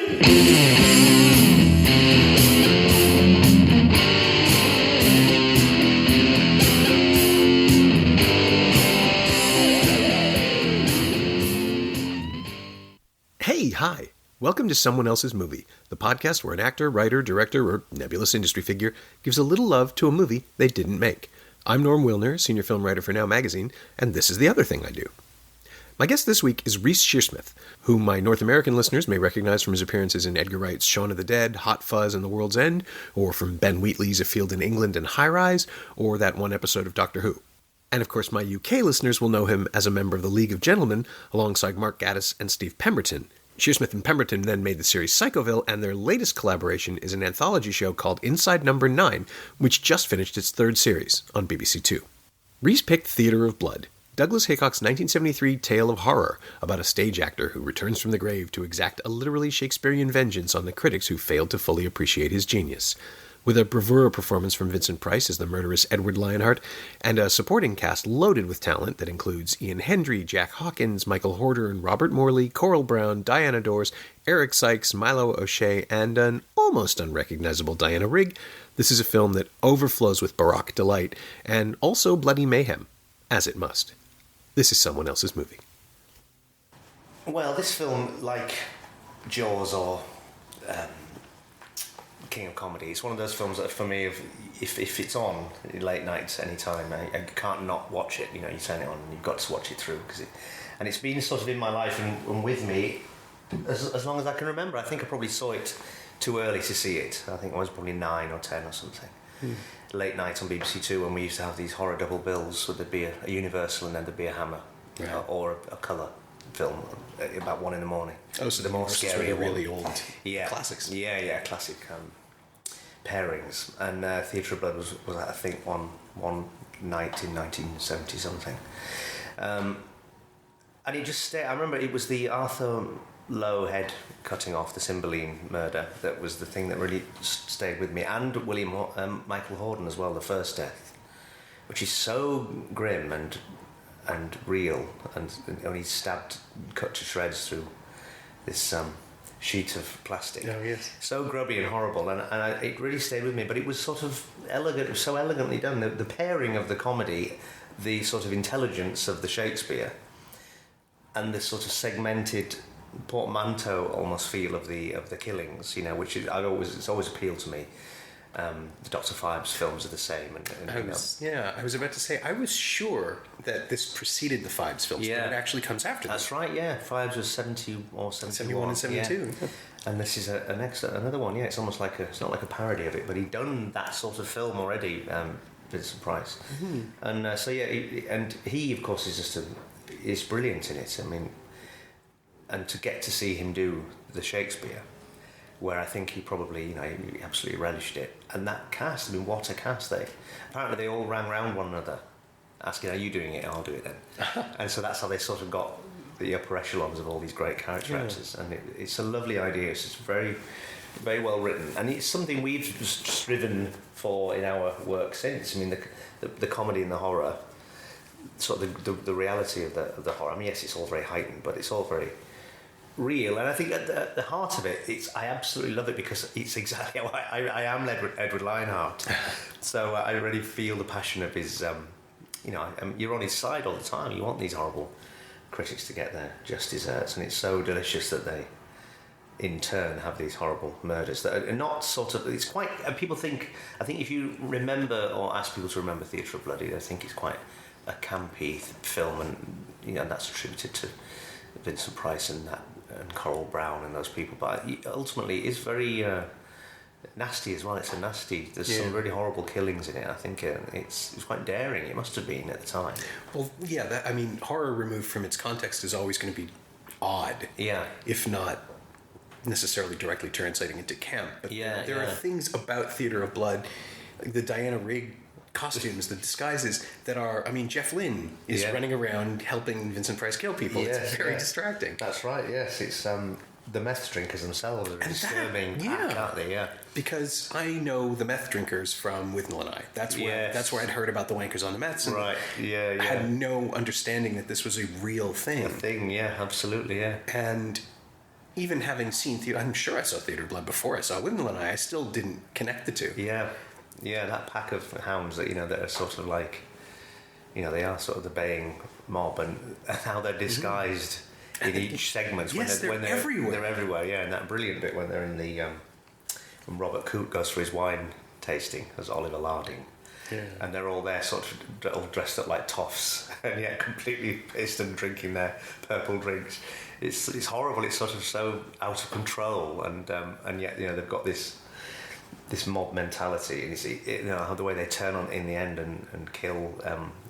Hey, hi. Welcome to Someone Else's Movie, the podcast where an actor, writer, director, or nebulous industry figure gives a little love to a movie they didn't make. I'm Norm Wilner, senior film writer for Now Magazine, and this is the other thing I do. My guest this week is Reece Shearsmith, whom my North American listeners may recognize from his appearances in Edgar Wright's Shaun of the Dead, Hot Fuzz, and The World's End, or from Ben Wheatley's A Field in England and High Rise, or that one episode of Doctor Who. And of course, my UK listeners will know him as a member of the League of Gentlemen, alongside Mark Gatiss and Steve Pemberton. Shearsmith and Pemberton then made the series Psychoville, and their latest collaboration is an anthology show called Inside Number 9, which just finished its third series on BBC Two. Reece picked Theatre of Blood, Douglas Hickox's 1973 tale of horror about a stage actor who returns from the grave to exact a literally Shakespearean vengeance on the critics who failed to fully appreciate his genius. With a bravura performance from Vincent Price as the murderous Edward Lionheart, and a supporting cast loaded with talent that includes Ian Hendry, Jack Hawkins, Michael Horder, Robert Morley, Coral Brown, Diana Dors, Eric Sykes, Milo O'Shea, and an almost unrecognizable Diana Rigg, this is a film that overflows with baroque delight and also bloody mayhem, as it must. This is Someone Else's Movie. Well, this film, like Jaws or King of Comedy, it's one of those films that for me, if it's on late nights any time, I can't not watch it. You know, you turn it on and you've got to watch it through and it's been sort of in my life and with me as long as I can remember. I think I probably saw it too early to see it. I think I was probably 9 or 10 or something. Late night on BBC Two when we used to have these horror double bills, so there'd be a Universal and then there'd be a Hammer, or a colour film about 1 a.m. Oh, so the more scary, really old classics. Yeah, classic pairings. And Theatre of Blood was I think one night in 1970 something. And it just I remember it was the Arthur Lowe head cutting off, the Cymbeline murder, that was the thing that really stayed with me, and Michael Horden as well, the first death, which is so grim and real, and he's cut to shreds through this sheet of plastic. Oh, yes. So grubby and horrible, and it really stayed with me. But it was sort of elegant. It was so elegantly done. The pairing of the comedy, the sort of intelligence of the Shakespeare, and the sort of segmented portmanteau almost feel of the killings. You know, which it's always appealed to me. The Dr. Phibes films are the same. I was about to say, I was sure that this preceded the Phibes films, but it actually comes after them. That's right, yeah. Phibes was 70 or 71 and 72. Yeah. And this is another one, it's almost like it's not like a parody of it, but he'd done that sort of film already, Vincent Price. Mm-hmm. And and he, of course, is brilliant in it. I mean, and to get to see him do the Shakespeare, where I think he probably, he absolutely relished it. And that cast, I mean, what a cast. Apparently they all ran round one another, asking, are you doing it? I'll do it then. And so that's how they sort of got the upper echelons of all these great character actors. And it's a lovely idea. It's just very, very well written. And it's something we've striven for in our work since. I mean, the comedy and the horror, sort of the reality of the horror. I mean, yes, it's all very heightened, but it's all very real, and I think at the heart of it, I absolutely love it because it's exactly how I am Edward Lionheart. So I really feel the passion of his. You're on his side all the time. You want these horrible critics to get their just desserts, and it's so delicious that they, in turn, have these horrible murders that are not sort of. It's quite. People think. I think if you remember or ask people to remember Theatre of Blood, they think it's quite a campy film, and that's attributed to Vincent Price and Coral Brown and those people, but ultimately it's very nasty as well. It's a nasty. There's some really horrible killings in it. I think it's quite daring. It must have been at the time. Well, yeah. Horror removed from its context is always going to be odd. Yeah. If not necessarily directly translating into camp. But there are things about Theatre of Blood, like the Diana Rigg costumes, the disguises that are. I mean, Jeff Lynne is running around helping Vincent Price kill people. It's very distracting. That's right. Yes, it's the meth drinkers themselves are a disturbing pack, aren't they? Yeah. Because I know the meth drinkers from Withnail and I. That's where I'd heard about the wankers on the meths. Right. Yeah. I had no understanding that this was a real thing. A thing. Yeah. Absolutely. Yeah. And even having seen theater, I'm sure I saw Theatre of Blood before I saw Windmill and I still didn't connect the two. Yeah, that pack of hounds that that are sort of like, they are sort of the baying mob, and how they're disguised in each segment. Yes, they're everywhere. They're everywhere. Yeah, and that brilliant bit when they're in the when Robert Coote goes for his wine tasting as Oliver Larding. Yeah. And they're all there, sort of all dressed up like toffs, and yet completely pissed and drinking their purple drinks. It's horrible. It's sort of so out of control, and yet they've got this mob mentality, and you see how the way they turn on in the end and kill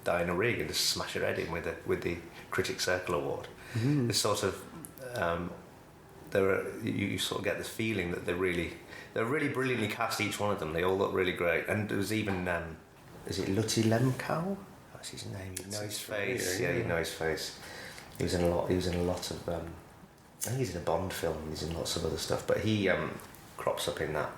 Diana Rigg and just smash her head in with the Critics Circle Award. Mm-hmm. This sort of you sort of get this feeling that they're really brilliantly cast, each one of them. They all look really great, and there was even is it Lutty Lemkow? That's his name. You know his face. Yeah, you know his face. He was in a lot of. I think he's in a Bond film. He's in lots of other stuff, but he crops up in that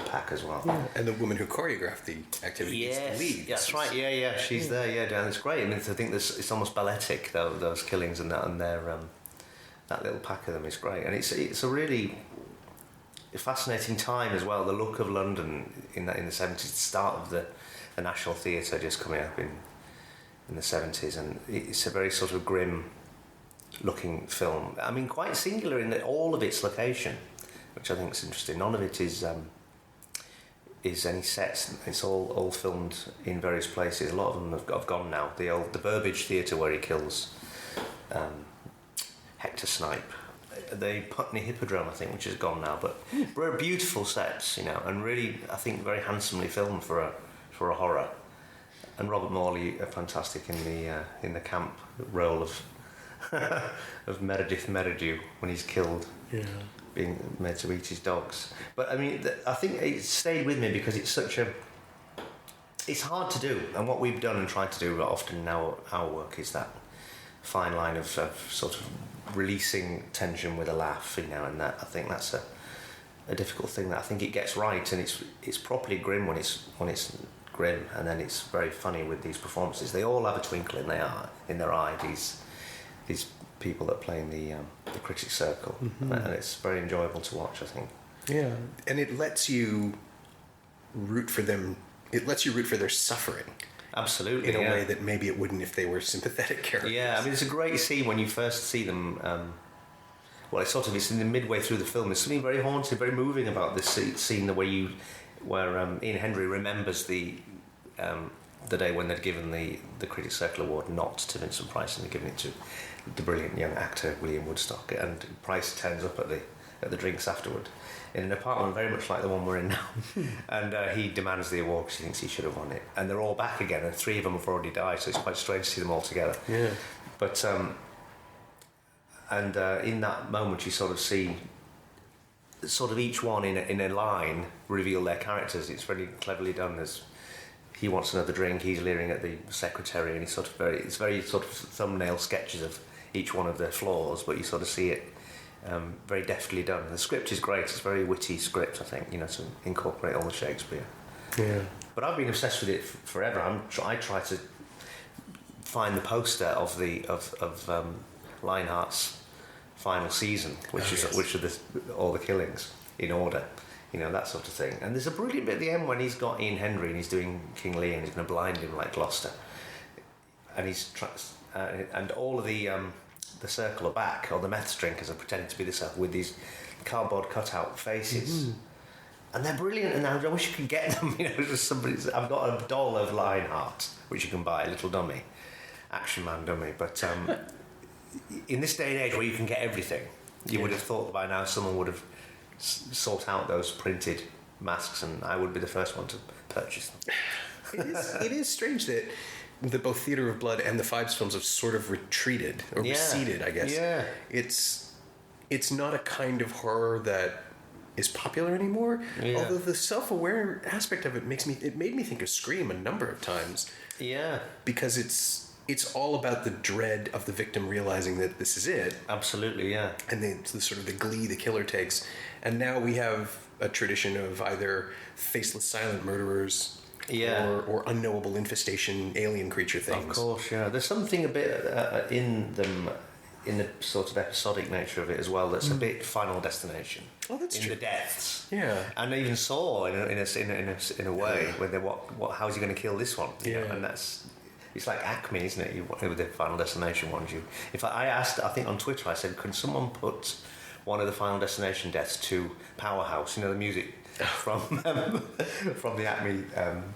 pack as well. Yeah. And the woman who choreographed the activities, yes, lead. That's right. Yeah, she's there. Yeah, and it's great. I mean, I think it's almost balletic, though, those killings and their that little pack of them is great, and it's a really fascinating time as well. The look of London in the 70s, the start of the National Theatre just coming up in the 70s, and it's a very sort of grim looking film. I mean, quite singular in that all of its location, which I think is interesting. None of it is any sets. It's all filmed in various places. A lot of them have gone now. The Burbage Theatre where he kills Hector Snipe. The Putney Hippodrome, I think, which is gone now, but were beautiful sets, and really, I think, very handsomely filmed for a horror. And Robert Morley, fantastic in the camp role of of Meredith Merridew when he's killed, being made to eat his dogs. But I mean, I think it stayed with me because it's hard to do, and what we've done and tried to do often in our work is that fine line of sort of releasing tension with a laugh, and that I think that's a difficult thing that I think it gets right, and it's properly grim when it's grim, and then it's very funny with these performances. They all have a twinkle in their eye. These people that play in the Critics Circle, mm-hmm. and it's very enjoyable to watch, I think. Yeah, and it lets you root for them. It lets you root for their suffering. Absolutely, in a way that maybe it wouldn't if they were sympathetic characters. Yeah, I mean, it's a great scene when you first see them. It's in the midway through the film. There's something very haunting, very moving about this scene. Where Ian Hendry remembers the day when they'd given the Critics Circle Award not to Vincent Price, and they'd given it to the brilliant young actor William Woodstock. And Price turns up at the drinks afterward in an apartment very much like the one we're in now, and he demands the award because he thinks he should have won it. And they're all back again, and 3 of them have already died, so it's quite strange to see them all together. Yeah. But in that moment, you sort of see sort of each one in a line reveal their characters. It's very cleverly done. He wants another drink. He's leering at the secretary, and it's very sort of thumbnail sketches of each one of their flaws, but you sort of see it. Very deftly done. The script is great. It's a very witty script, I think, to incorporate all the Shakespeare. Yeah. But I've been obsessed with it forever. I try to find the poster of Lionheart's final season, which are all the killings in order, that sort of thing. And there's a brilliant bit at the end when he's got Ian Hendry and he's doing King Lear and he's going to blind him like Gloucester, and and all of the circle are back, or the meth drinkers are pretending to be the circle with these cardboard cutout faces, mm-hmm. and they're brilliant. And I wish you could get them. Just I've got a doll of Lionheart which you can buy, a little dummy, Action Man dummy. But in this day and age where you can get everything, you would have thought that by now someone would have sought out those printed masks, and I would be the first one to purchase them. It is strange that both Theatre of Blood and the Fives films have sort of retreated or receded, I guess. Yeah. It's not a kind of horror that is popular anymore. Yeah. Although the self-aware aspect of it made me think of Scream a number of times. Yeah. Because it's all about the dread of the victim realizing that this is it. Absolutely, yeah. And the sort of the glee the killer takes. And now we have a tradition of either faceless silent murderers, or unknowable infestation alien creature things. Of course, yeah. There's something a bit in them, in the sort of episodic nature of it as well. That's a bit Final Destination. Oh, that's in true. the depths. Yeah. And even Saw in a way where they how's he going to kill this one? You know, and it's like Acme, isn't it? With the Final Destination ones. In fact, I asked, I think on Twitter, I said, can someone put one of the Final Destination deaths to Powerhouse? You know, the music from the Acme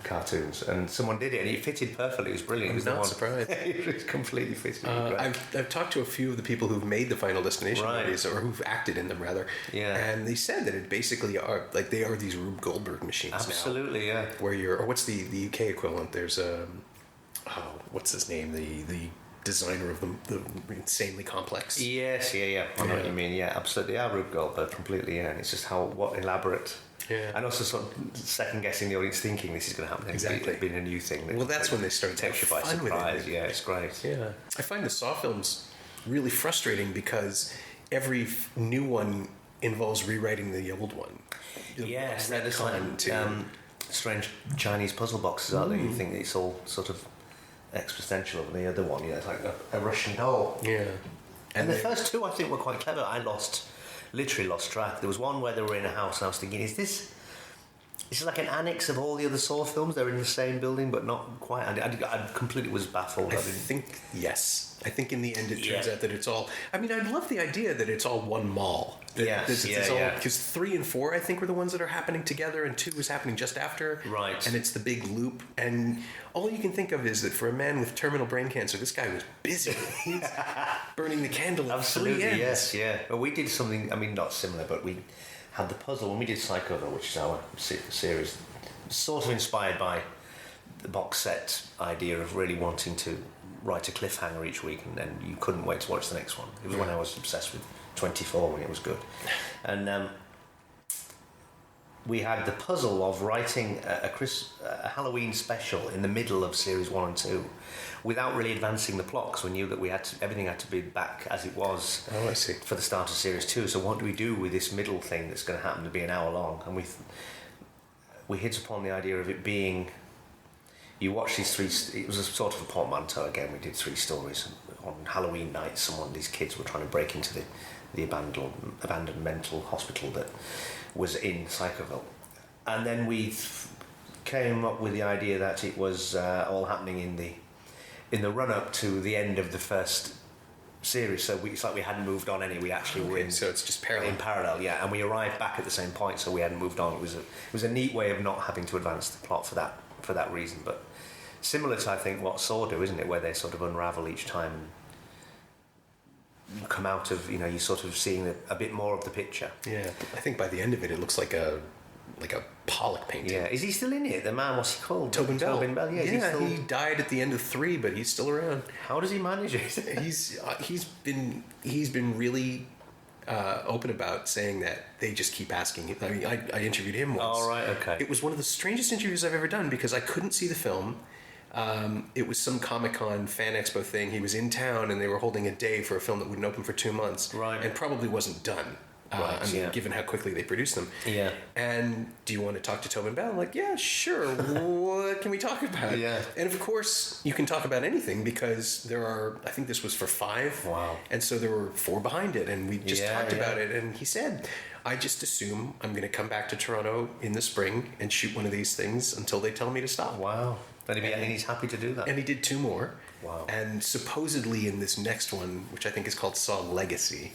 cartoons, and someone did it, and it fitted perfectly. It was brilliant. I'm not surprised. It was completely fitted. I've talked to a few of the people who've made the Final Destination movies, or who've acted in them rather. Yeah. And they said that it basically are like they are these Rube Goldberg machines. Absolutely, now. Where or what's the UK equivalent? There's what's his name? The designer of the insanely complex. Yes, I know what you mean. Yeah, absolutely. Yeah, Rube Goldberg completely. Yeah, and it's just what elaborate. Yeah. And also sort of second guessing the audience, thinking this is going to happen. Exactly. Being a new thing. Well, that's when they start to take you by surprise. Yeah, it's great. Yeah. I find the Saw films really frustrating because every new one involves rewriting the old one. Yes, they're the kind of strange Chinese puzzle boxes, aren't they? You think it's all sort of existential of the other one. It's like a Russian doll. Yeah. And the first two, I think, were quite clever. I literally lost track. There was one where they were in a house and I was thinking, is this like an annex of all the other Saw films? They're in the same building but not quite. I completely was baffled. I think yes. I think in the end it turns out that it's all... I mean, I love the idea that it's all one mall. Because 3 and 4, I think, were the ones that are happening together, and 2 is happening just after. Right. And it's the big loop. And all you can think of is that for a man with terminal brain cancer, this guy was busy. He's burning the candle at 3 ends. Yes, yeah. Well, we did something, I mean, not similar, but we had the puzzle when we did Psychoville, which is our series, sort of inspired by the box set idea of really wanting to write a cliffhanger each week, and then you couldn't wait to watch the next one. It was when I was obsessed with 24 when it was good. And we had the puzzle of writing a Halloween special in the middle of series 1 and 2 without really advancing the plot, because we knew that everything had to be back as it was for the start of series 2. So what do we do with this middle thing that's going to happen to be an hour long? And we hit upon the idea of it being... You watch these 3... It was a sort of a portmanteau again. We did 3 stories. On Halloween night, these kids were trying to break into the abandoned mental hospital that was in Psychoville. And then we came up with the idea that it was all happening in the run-up to the end of the first series. So it's like we hadn't moved on any. We actually were in... So it's just parallel. In parallel, yeah. And we arrived back at the same point, so we hadn't moved on. It was a neat way of not having to advance the plot for that reason, but... Similar to, I think, what Saw do, isn't it? Where they sort of unravel each time and come out of, you're sort of seeing a bit more of the picture. Yeah, I think by the end of it looks like a Pollock painting. Yeah, is he still in it? The man, what's he called? Tobin Bell. Tobin Bell, yeah. He died at the end of 3, but he's still around. How does he manage it? He's been really open about saying that they just keep asking him. I mean, I interviewed him once. Oh, right, okay. It was one of the strangest interviews I've ever done because I couldn't see the film. It was some Comic-Con fan expo thing. He was in town and they were holding a day for a film that wouldn't open for 2 months. Right. And probably wasn't done. Given how quickly they produced them. Yeah. And do you want to talk to Tobin Bell? I'm like, yeah, sure. What can we talk about? Yeah. And of course, you can talk about anything because there are, I think this was for 5. Wow. And so there were 4 behind it. And we just talked about it. And he said, I just assume I'm going to come back to Toronto in the spring and shoot one of these things until they tell me to stop. Wow. And he's happy to do that. And he did 2 more. Wow. And supposedly in this next one, which I think is called Saw Legacy,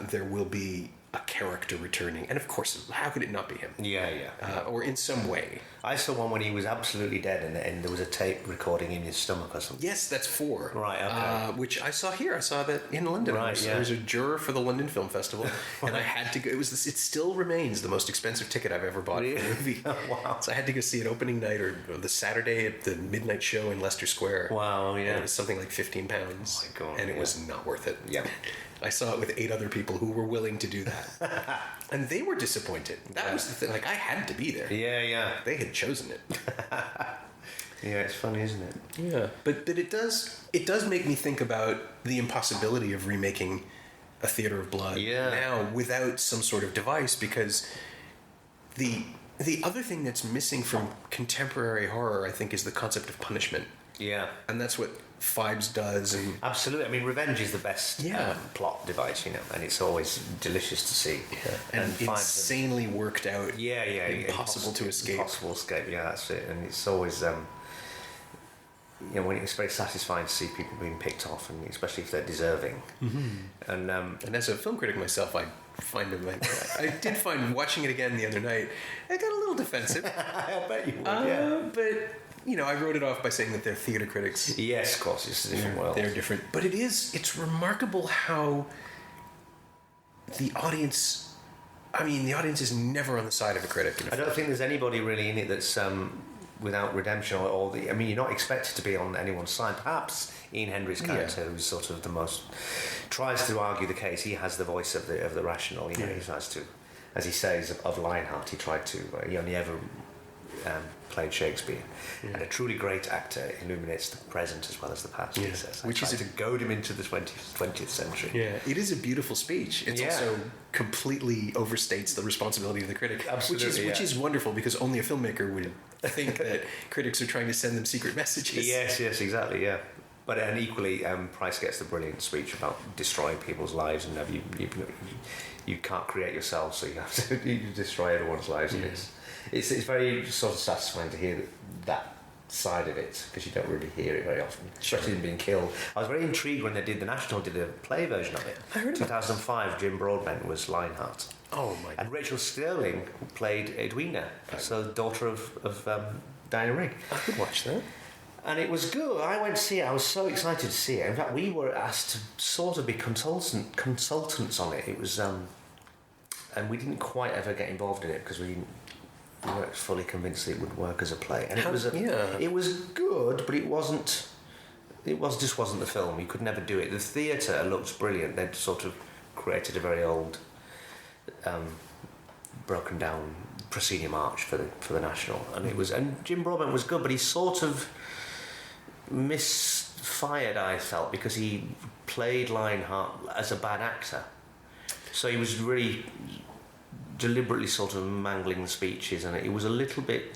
there will be a character returning. And of course, how could it not be him? Yeah. Or in some way. I saw one when he was absolutely dead and there was a tape recording in his stomach or something. Yes, that's 4. Right, okay. Which I saw here. I saw that in London. Right, I was a juror for the London Film Festival. And I had to go. It still remains the most expensive ticket I've ever bought for a movie. Wow. So I had to go see it opening night or the Saturday at the midnight show in Leicester Square. Wow, yeah. And it was something like £15. Oh my God. And it was not worth it. Yeah. I saw it with 8 other people who were willing to do that. And they were disappointed. That was the thing. Like, I had to be there. Yeah. They had chosen it. Yeah, it's funny, isn't it? Yeah. But it does make me think about the impossibility of remaking a Theatre of Blood now without some sort of device, because the other thing that's missing from contemporary horror, I think, is the concept of punishment. Yeah. And that's what Phibes does. And absolutely. I mean, revenge is the best plot device, and it's always delicious to see. Yeah. And insanely worked out. Yeah. Impossible to escape. Impossible to escape. Yeah, that's it. And it's always, when it's very satisfying to see people being picked off, and especially if they're deserving. Mm-hmm. And as a film critic myself, I find him. I did find watching it again the other night, I got a little defensive. I bet you would. Yeah. But I wrote it off by saying that they're theatre critics. Yes, of course, it's a different world. They're different, but it's remarkable how the audience. I mean, the audience is never on the side of a critic. I don't think there's anybody really in it that's without redemption or the. I mean, you're not expected to be on anyone's side. Perhaps Ian Hendry's character, who's sort of the most tries to argue the case. He has the voice of the rational. He tries to, as he says of Lionheart, he tried to. He only ever played Shakespeare, and a truly great actor illuminates the present as well as the past. He says, which is to goad him into the 20th century. Yeah, it is a beautiful speech. It's also completely overstates the responsibility of the critic, absolutely, which is wonderful, because only a filmmaker would think that critics are trying to send them secret messages. Yes, exactly, yeah. But and equally, Price gets the brilliant speech about destroying people's lives, and you can't create yourself, so you have to you destroy everyone's lives, and it's very sort of satisfying to hear that side of it, because you don't really hear it very often, especially in being killed. I was very intrigued when the National did a play version of it. I heard 2005, Jim Broadbent was Lionheart. Oh my! And Rachel Sterling played Edwina, so daughter of Diana Rigg. I could watch that. And it was good. I went to see it. I was so excited to see it. In fact, we were asked to sort of be consultants on it. It was, and we didn't quite ever get involved in it because we weren't fully convinced that it would work as a play. And it was good, but it wasn't. Just wasn't the film. You could never do it. The theatre looked brilliant. They'd sort of created a very old, broken down proscenium arch for the National, and it was. And Jim Broadbent was good, but he sort of misfired, I felt, because he played Lionheart as a bad actor. So he was really deliberately sort of mangling the speeches, and it was a little bit.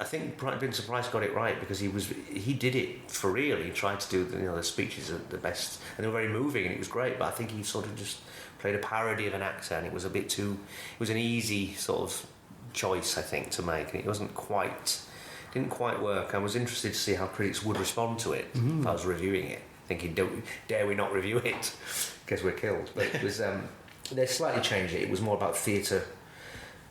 I think Vincent Price got it right, because he did it for real. He tried to do the speeches at the best, and they were very moving, and it was great. But I think he sort of just played a parody of an actor, and it was a bit too. It was an easy sort of choice, I think, to make, and it didn't quite work. I was interested to see how critics would respond to it if I was reviewing it, thinking, dare we not review it because we're killed. But it was they slightly changed it. It was more about theatre.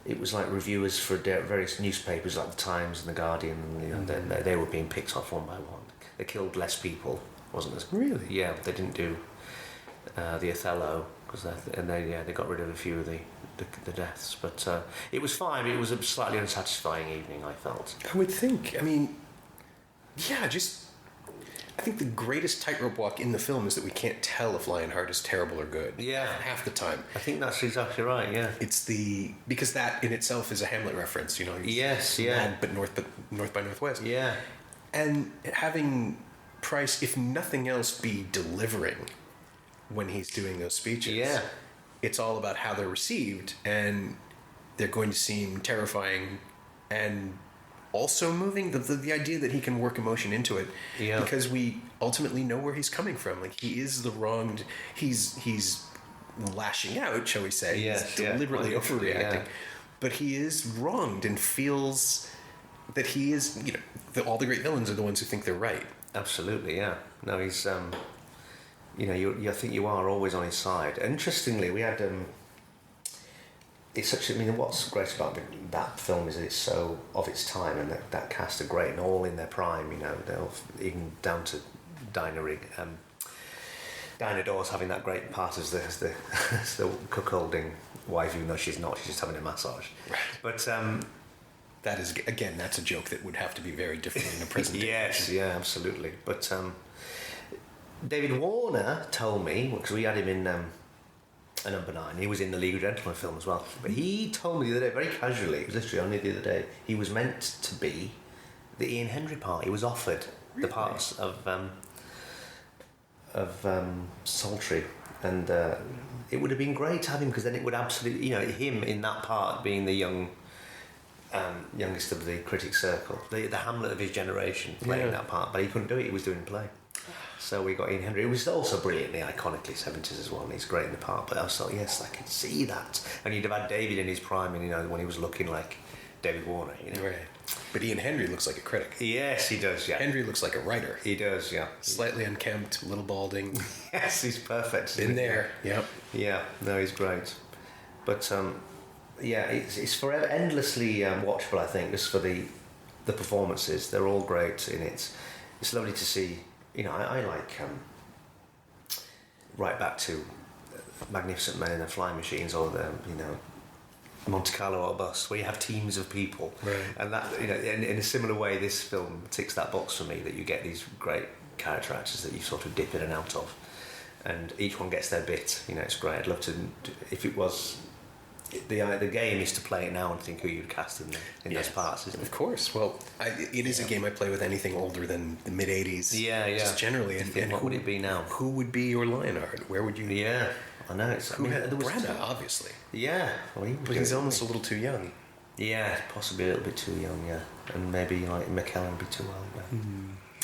It was like reviewers for various newspapers like the Times and the Guardian, and they were being picked off one by one. They killed less people, wasn't it? Really? Yeah, they didn't do the Othello, and they got rid of a few of the deaths, but it was fine. It was a slightly unsatisfying evening, I felt. I would think. I mean, I think the greatest tightrope walk in the film is that we can't tell if Lionheart is terrible or good. Yeah, half the time. I think that's exactly right. Yeah, it's because that in itself is a Hamlet reference. Yes, yeah. Mad, but North by Northwest. Yeah, and having Price, if nothing else, be delivering when he's doing those speeches. Yeah. It's all about how they're received, and they're going to seem terrifying and also moving. The idea that he can work emotion into it, because we ultimately know where he's coming from. Like, he is the wronged. He's lashing out, shall we say? Yes, he's deliberately overreacting, but he is wronged and feels that he is. All the great villains are the ones who think they're right. Absolutely, yeah. No, he's. I think you are always on his side. Interestingly, we had. It's such. I mean, what's great about that film is that it's so of its time, and that cast are great and all in their prime. They're even down to Dinah Rigg. Dinah Dawes having that great part as the cuckolding wife, even though she's not. She's just having a massage. Right. But that is, again, that's a joke that would have to be very different in a presentation. Yes, yeah, absolutely. But David Warner told me, because we had him in a Number 9, he was in the League of Gentlemen film as well, but he told me the other day, very casually, it was literally only the other day, he was meant to be the Ian Hendry part. He was offered the parts of Sultry, and it would have been great to have him, because then it would absolutely, him in that part being the youngest of the critic circle, the Hamlet of his generation, playing that part, but he couldn't do it. He was doing the play. So we got Ian Hendry. It was also brilliantly iconically 70s as well, and he's great in the part. But I was like, yes, I can see that. And you'd have had David in his prime, and when he was looking like David Warner, Right. But Ian Hendry looks like a critic. Yes, he does. Yeah. Hendry looks like a writer. He does. Yeah. Slightly unkempt, a little balding. Yes, he's perfect. In there. Yep. Yeah. No, he's great. But it's forever endlessly watchable. I think just for the performances. They're all great in it. It's lovely to see. I like right back to Magnificent Men in the Flying Machines, or the Monte Carlo or Bust, where you have teams of people, right. And that in a similar way, this film ticks that box for me. That you get these great character actors that you sort of dip in and out of, and each one gets their bit. It's great. I'd love to, if it was. The game is to play it now and think who you'd cast in those parts, isn't it? Of course. Well, it is a game I play with anything older than the mid '80s. Yeah. Just generally. And what would it be now? Who would be your Lionheart? Where would you? Yeah, I know. There was Branagh, obviously. Yeah, but he's almost a little too young. Yeah, possibly a little bit too young. Yeah, and maybe like McKellen would be too old. Yeah.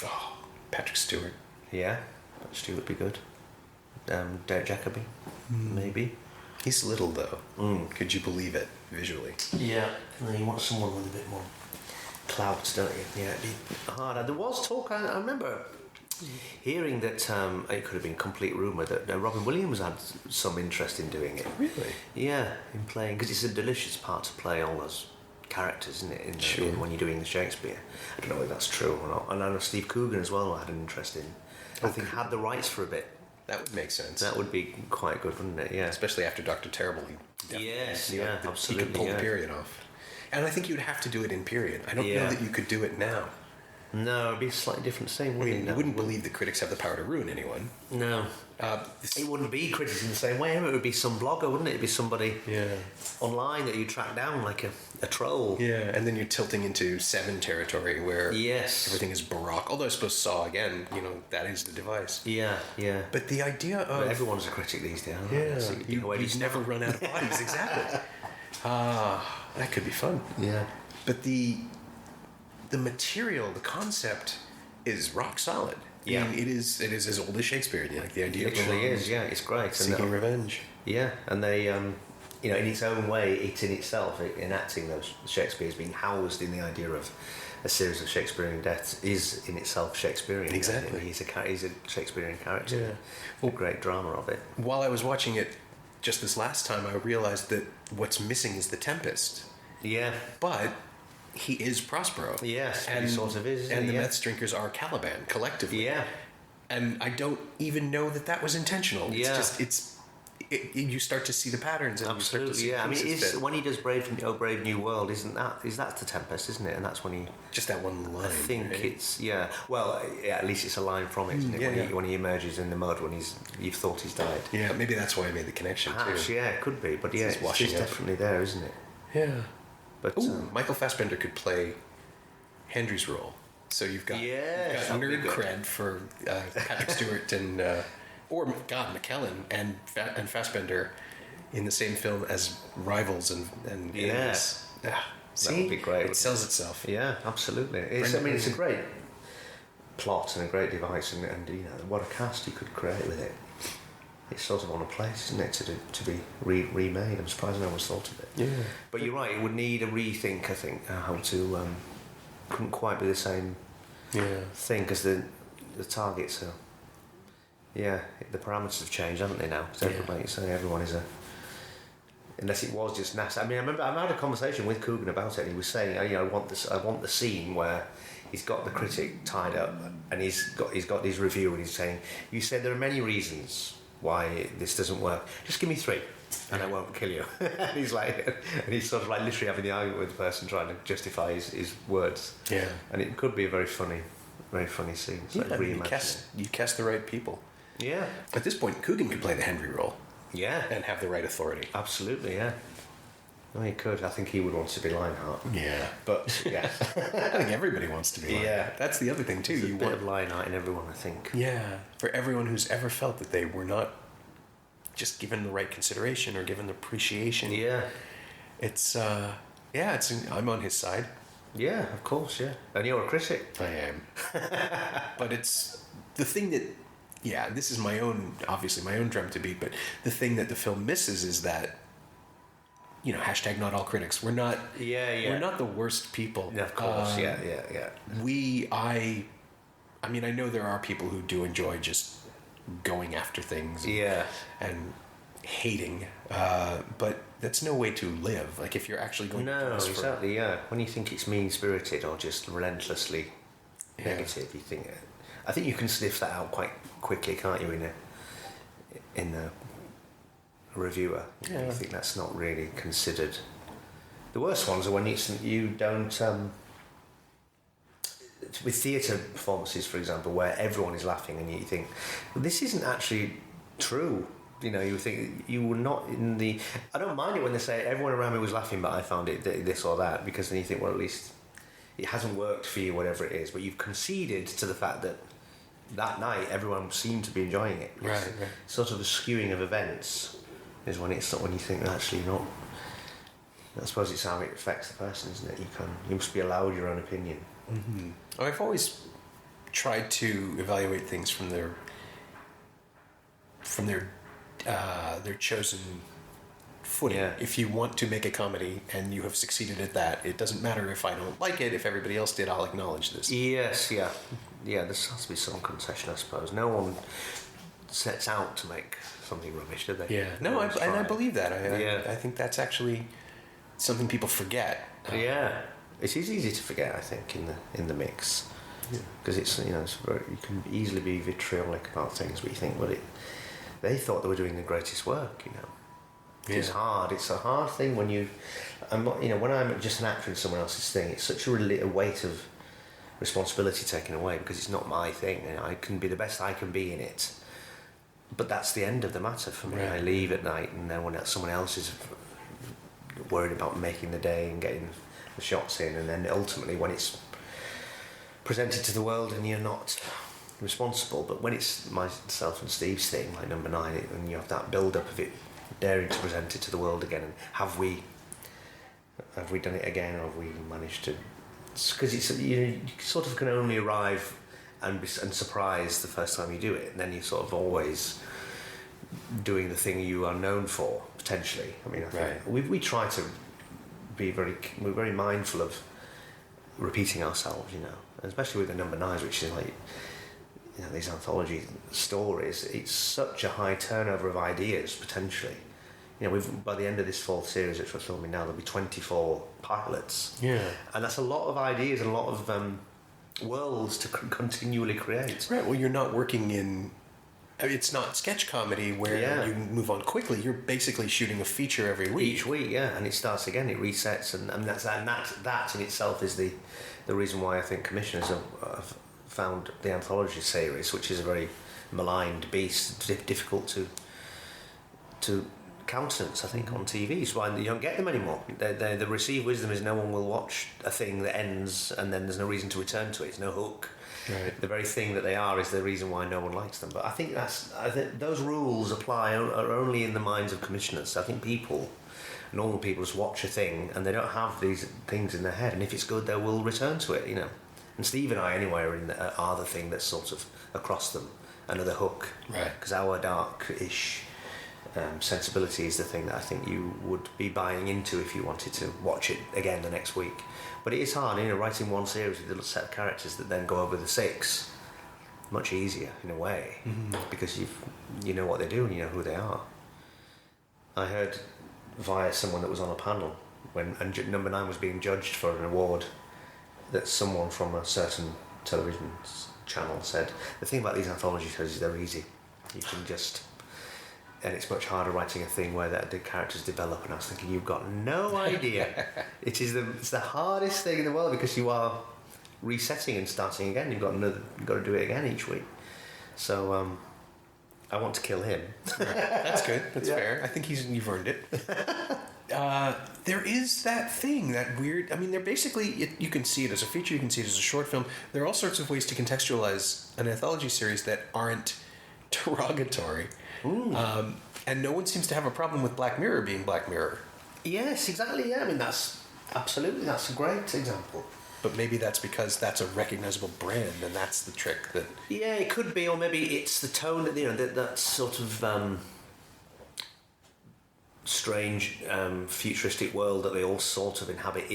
Oh, Patrick Stewart. Yeah, Patrick Stewart would be good. Derek Jacobi, maybe. He's little though. Could you believe it visually? Yeah, and then you want someone with a bit more clout, don't you? Yeah, it'd be hard. There was talk. I remember hearing that it could have been complete rumour that Robin Williams had some interest in doing it. Really? Yeah, in playing, because it's a delicious part to play all those characters, isn't it? Sure. When you're doing the Shakespeare. I don't know whether that's true or not. And I know Steve Coogan as well had an interest in. I think had the rights for a bit. That would make sense. That would be quite good, wouldn't it? Yeah. Especially after Dr. Terrible. Absolutely. He could pull the period off. And I think you'd have to do it in period. I don't know that you could do it now. No, it'd be a slightly different thing, wouldn't it? You wouldn't believe that critics have the power to ruin anyone. No. It wouldn't be critics in the same way. It would be some blogger, wouldn't it? It'd be somebody online that you track down, like a troll. Yeah, and then you're tilting into Seven territory where everything is Baroque. Although I suppose Saw, again, that is the device. Yeah. But the idea of... But everyone's a critic these days. Yeah, so you'd never run out of bodies, exactly. That could be fun. Yeah. But the material, the concept is rock solid. Yeah. I mean, it is as old as Shakespeare. Like the idea it literally is, yeah, it's great. Seeking revenge. Yeah, and they, in its own way, it's in itself, enacting those Shakespeare's being housed in the idea of a series of Shakespearean deaths is in itself Shakespearean. Exactly. He's a Shakespearean character. Yeah. Well, great drama of it. While I was watching it just this last time, I realized that what's missing is the Tempest. Yeah. But... he is Prospero. Yes, and he sort of is. And the Meth Drinkers are Caliban, collectively. Yeah. And I don't even know that was intentional. It's yeah. just, you start to see the patterns. And absolutely, you start to see yeah. I mean, when he does Brave New World, is that the Tempest, isn't it? And that's when he... just that one line. I think right? it's, yeah. Well, yeah, at least it's a line from it, isn't it? When he emerges in the mud, when you've thought he's died. Yeah, maybe that's why I made the connection, perhaps, too. Yeah, it could be. But yeah, it's definitely there, isn't it? Yeah. But Michael Fassbender could play Hendry's role. So you've got nerd cred for Patrick Stewart and McKellen and Fassbender in the same film as rivals and yes. See, that would be great. It sells itself. Yeah, absolutely. It's a great plot and a great device, and what a cast you could create with it. It's sort of on a place, isn't it, to be remade? I'm surprised no one's thought of it. Yeah. But you're right, it would need a rethink, I think, how to... couldn't quite be the same thing, because the targets are... Yeah, the parameters have changed, haven't they, now? So everyone is a... Unless it was just NASA. I mean, I remember I had a conversation with Coogan about it, and he was saying, I want the scene where he's got the critic tied up, and he's got his review, and he's saying, you said there are many reasons why this doesn't work. Just give me 3, and I won't kill you. And he's sort of like literally having the argument with the person trying to justify his words. Yeah. And it could be a very funny scene. So you cast the right people. Yeah. At this point, Coogan could play the Henry role. Yeah. And have the right authority. Absolutely, yeah. No, he could. I think he would want to be Lionheart. Yeah. But, yeah. I think everybody wants to be Lionheart. Yeah. That's the other thing, too. There's a bit of Lionheart in everyone, I think. Yeah. For everyone who's ever felt that they were not just given the right consideration or given the appreciation. Yeah. I'm on his side. Yeah, of course, yeah. And you're a critic. I am. But it's the thing that, yeah, this is obviously my own drum to beat, but the thing that the film misses is that, hashtag not all critics. We're not, we're not the worst people. Yeah, of course, yeah. I mean, I know there are people who do enjoy just going after things and hating, but that's no way to live. Like, if you're actually going to do this exactly, yeah. When you think it's mean-spirited or just relentlessly negative, you think... I think you can sniff that out quite quickly, can't you, in a reviewer? Yeah. You think that's not really considered. The worst ones are when you don't... with theatre performances, for example, where everyone is laughing and you think, well, this isn't actually true. You think you were not in the... I don't mind it when they say everyone around me was laughing, but I found it this or that, because then you think, well, at least it hasn't worked for you, whatever it is, but you've conceded to the fact that night everyone seemed to be enjoying it. Right. Sort of a skewing of events is when it's not, when you think actually not. I suppose it's how it affects the person, isn't it? You must be allowed your own opinion. Mm-hmm. I've always tried to evaluate things from their chosen footing. Yeah. If you want to make a comedy and you have succeeded at that, it doesn't matter if I don't like it. If everybody else did, I'll acknowledge this. Yes, yeah. There has to be some concession, I suppose. No one sets out to make something rubbish, do they? Yeah. No, I believe that. I think that's actually something people forget. Yeah. It is easy to forget, I think, in the mix. Because it's you can easily be vitriolic about things, but you think, well, they thought they were doing the greatest work, It's hard. It's a hard thing when when I'm just an actor in someone else's thing. It's such a weight of responsibility taken away because it's not my thing. I can be the best I can be in it, but that's the end of the matter for me. Right. I leave at night, and then when someone else is worried about making the day and getting the shots in, and then ultimately when it's presented to the world and you're not responsible, but when it's myself and Steve's thing, like number 9, and you have that build-up of it, daring to present it to the world again, and have we done it again, or have we managed to? Because it's you sort of can only arrive and surprise the first time you do it, and then you're sort of always doing the thing you are known for potentially. I mean, I think we try to be we're very mindful of repeating ourselves, and especially with the number 9s, which is like. These anthology stories, it's such a high turnover of ideas potentially. By the end of this 4th series, which we're filming now, there'll be 24 pilots. Yeah, and that's a lot of ideas and a lot of worlds to continually create. Right. Well, you're not working in. It's not sketch comedy where you move on quickly. You're basically shooting a feature every week. Each week, and it starts again. It resets, and that in itself is the reason why I think commissioners have found the anthology series, which is a very maligned beast, difficult to countenance, I think, on TV. It's why you don't get them anymore. The received wisdom is no one will watch a thing that ends and then there's no reason to return to it. It's no hook. Right. The very thing that they are is the reason why no one likes them. But I think those rules are only in the minds of commissioners. I think normal people just watch a thing and they don't have these things in their head, and if it's good they will return to it, And Steve and I, anyway, are the thing that's sort of across them, another hook. Right. Because our dark-ish sensibility is the thing that I think you would be buying into if you wanted to watch it again the next week. But it is hard, writing one series with a set of characters that then go over the 6. Much easier, in a way, because you know what they do and you know who they are. I heard via someone that was on a panel when number 9 was being judged for an award, that someone from a certain television channel said, the thing about these anthology shows is they're easy. You can just... And it's much harder writing a thing where the characters develop, and I was thinking, you've got no idea. It's the hardest thing in the world, because you are resetting and starting again. You've got to do it again each week. So I want to kill him. That's good. That's fair. I think you've earned it. There is that thing, that weird... I mean, they're basically... you can see it as a feature, you can see it as a short film. There are all sorts of ways to contextualize an anthology series that aren't derogatory. And no one seems to have a problem with Black Mirror being Black Mirror. Yes, exactly, yeah. I mean, that's a great example. But maybe that's because that's a recognizable brand, and that's the trick that... Yeah, it could be, or maybe it's the tone that, that sort of strange futuristic world that they all sort of inhabit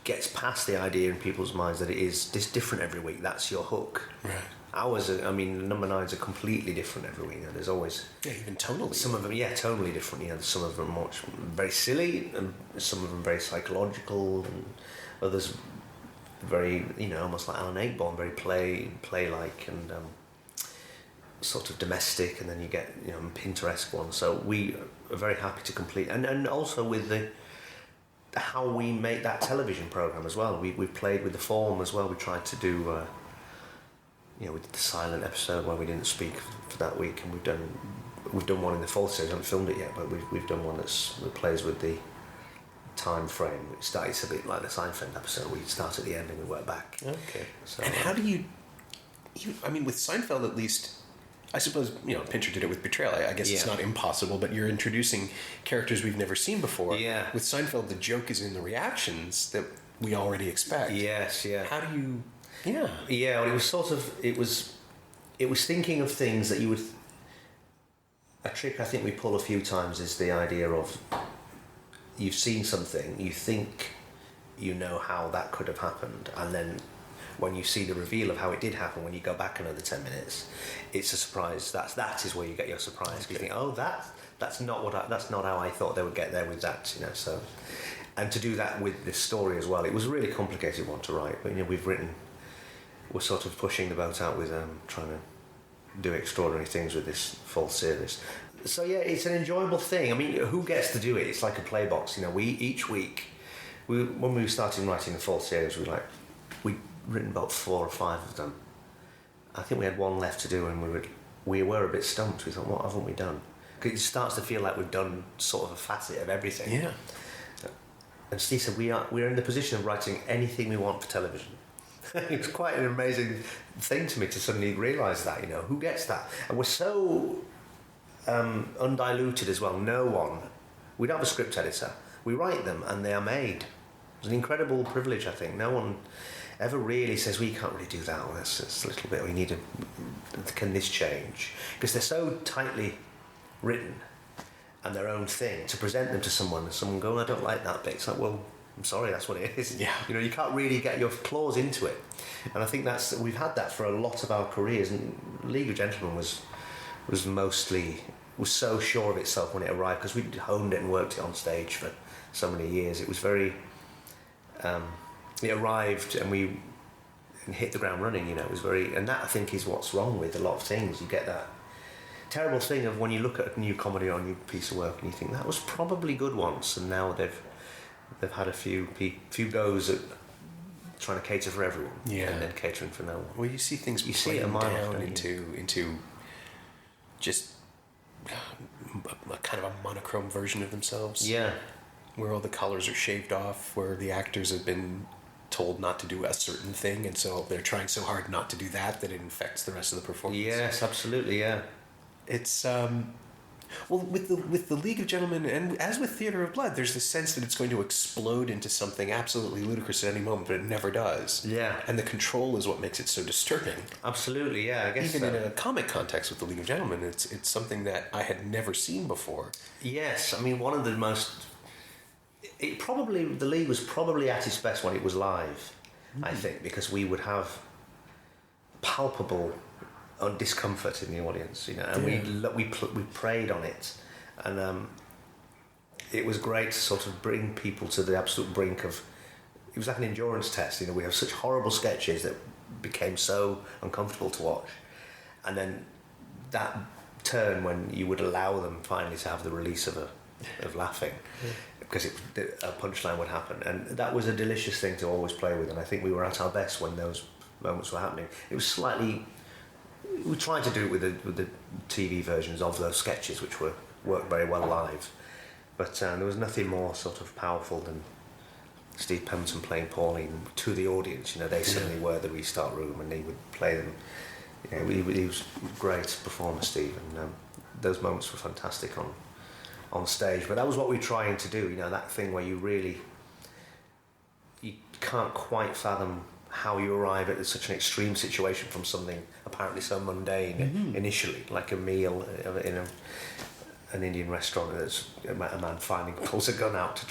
gets past the idea in people's minds that it is different every week. That's your hook. Right. Ours are, number 9s are completely different every week. There's always... Yeah, even tonally. Some of them, totally different. Some of them much very silly, and some of them very psychological, and others very, almost like Alan Ayckbourn, very play-like and sort of domestic, and then you get, Pinteresque ones. So we are very happy to complete, and also with how we make that television program as well. We've played with the form as well. We tried to do... we did the silent episode where we didn't speak for that week, and we've done one in the fourth series. I haven't filmed it yet, but we've done one that plays with the time frame. It's a bit like the Seinfeld episode. We start at the end and we work back. Okay. So, and how do you? With Seinfeld at least, I suppose Pinter did it with Betrayal. I guess it's not impossible, but you're introducing characters we've never seen before. Yeah. With Seinfeld, the joke is in the reactions that we already expect. Yes. Yeah. How do you? Yeah. Yeah, well, it was sort of... It was thinking of things that you would... A trick I think we pull a few times is the idea of... You've seen something, you think you know how that could have happened, and then when you see the reveal of how it did happen, when you go back another 10 minutes, it's a surprise. That is where you get your surprise. Okay. You think, oh, that's not how I thought they would get there with that, so... And to do that with this story as well, it was a really complicated one to write, but we're sort of pushing the boat out with trying to do extraordinary things with this full series. So yeah, it's an enjoyable thing. Who gets to do it? It's like a play box. Each week, when we started writing the full series, we'd written about 4 or 5 of them. I think we had one left to do, and we were a bit stumped. We thought, what haven't we done? Because it starts to feel like we've done sort of a facet of everything. Yeah. And Steve said, we're in the position of writing anything we want for television. It was quite an amazing thing to me to suddenly realise that, who gets that? And we're so undiluted as well. No one. We don't have a script editor. We write them and they are made. It's an incredible privilege, I think. No one ever really says, we can't really do that. Well, that's a little bit, we need can this change? Because they're so tightly written and their own thing, to present them to someone and someone go, I don't like that bit. It's like, well, I'm sorry, that's what it is. Yeah. You can't really get your claws into it. And I think we've had that for a lot of our careers. And League of Gentlemen was so sure of itself when it arrived, because we'd honed it and worked it on stage for so many years. It was very... it arrived and we hit the ground running, It was very... And that, I think, is what's wrong with a lot of things. You get that terrible thing of when you look at a new comedy or a new piece of work and you think, that was probably good once, and now they've had a few goes at trying to cater for everyone, and then catering for no one. Well, you see things playing down into just a kind of a monochrome version of themselves. Yeah, where all the colors are shaved off, where the actors have been told not to do a certain thing, and so they're trying so hard not to do that it infects the rest of the performance. Yes, absolutely. Yeah, it's well, with the League of Gentlemen, and as with Theatre of Blood, there's this sense that it's going to explode into something absolutely ludicrous at any moment, but it never does. Yeah. And the control is what makes it so disturbing. Absolutely, yeah. I guess even in a comic context with the League of Gentlemen, it's something that I had never seen before. Yes, one of the most... the League was probably at its best when it was live, I think, because we would have palpable discomfort in the audience, and we preyed on it, and it was great to sort of bring people to the absolute brink of... It was like an endurance test. We have such horrible sketches that became so uncomfortable to watch, and then that turn when you would allow them finally to have the release of laughing, because a punchline would happen, and that was a delicious thing to always play with. And I think we were at our best when those moments were happening. It was slightly... We tried to do it with the TV versions of those sketches, which worked very well live, but there was nothing more sort of powerful than Steve Pemberton playing Pauline to the audience. They suddenly were the restart room, and he would play them. He was a great performer, Steve, and those moments were fantastic on stage. But that was what we were trying to do. That thing where you can't quite fathom how you arrive at such an extreme situation from something apparently so mundane initially, like a meal in an Indian restaurant. There's a man pulls a gun out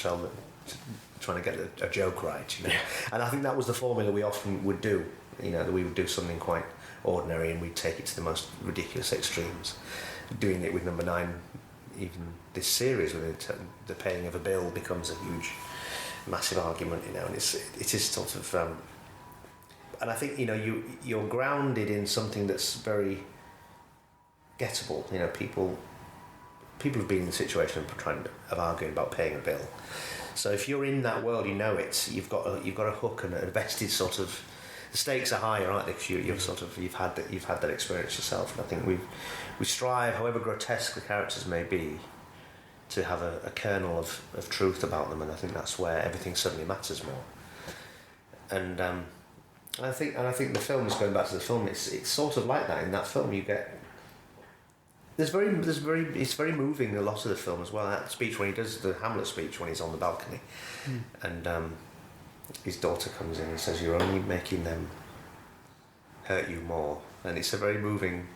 trying to get a joke right, you know. And I think that was the formula we often would do, you know, that we would do something quite ordinary and we'd take it to the most ridiculous extremes. Doing it with Number 9, even this series, with the paying of a bill becomes a huge, massive argument, you know, and it is sort of, and I think, you know, you're grounded in something that's very gettable, you know. People have been in the situation of arguing about paying a bill. So if you're in that world, you know it. You've got a hook and a vested sort of. The stakes are higher, aren't they? Because you've had that experience yourself. And I think we strive, however grotesque the characters may be, to have a kernel of truth about them, and I think that's where everything suddenly matters more. And I think the film is going back to the film. It's sort of like that in that film. You get. It's very moving, a lot of the film as well. That speech when he does the Hamlet speech when he's on the balcony, and his daughter comes in and says, "You're only making them hurt you more," and it's a very moving